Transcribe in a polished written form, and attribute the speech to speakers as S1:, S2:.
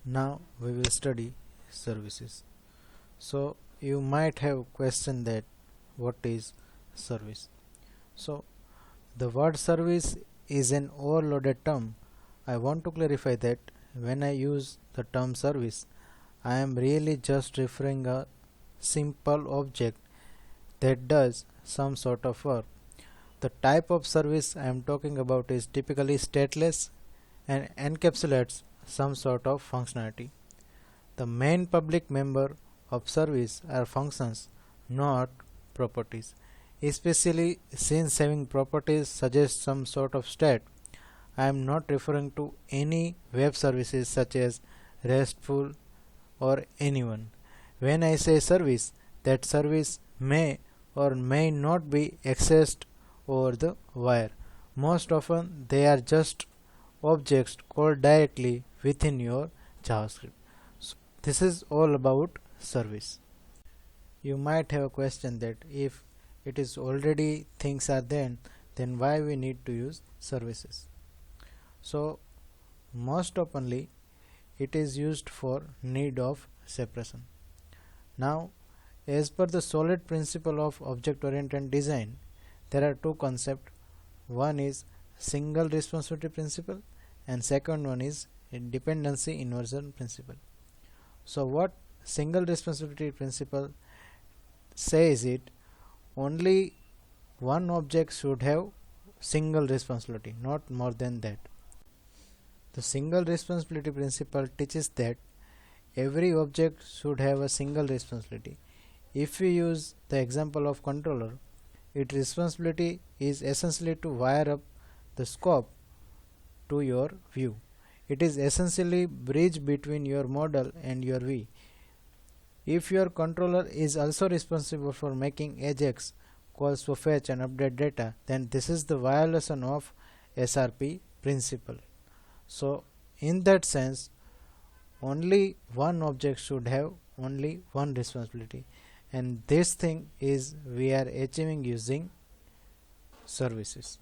S1: Now we will study services. So you might have questioned that what is service. So the word service is an overloaded term. I want to clarify that when I use the term service, I am really just referring a simple object that does some sort of work. The type of service I am talking about is typically stateless and encapsulates some sort of functionality. The main public member of service are functions, not properties. Especially since having properties suggests some sort of state, I am not referring to any web services such as RESTful or anyone. When I say service, that service may or may not be accessed over the wire. Most often they are just objects called directly within your JavaScript. So this is all about service. You might have a question that if it is already things are then why we need to use services. So most oftenly it is used for need of separation. Now as per the solid principle of object oriented design, there are two concepts. One is single responsibility principle and second one is dependency inversion principle. So what single responsibility principle says it, only one object should have single responsibility, not more than that. The single responsibility principle teaches that every object should have a single responsibility. If we use the example of controller, its responsibility is essentially to wire up the scope to your view. It is essentially bridge between your model and your view. If your controller is also responsible for making AJAX calls to fetch and update data, then this is the violation of SRP principle. So in that sense, only one object should have only one responsibility, and this thing is we are achieving using services.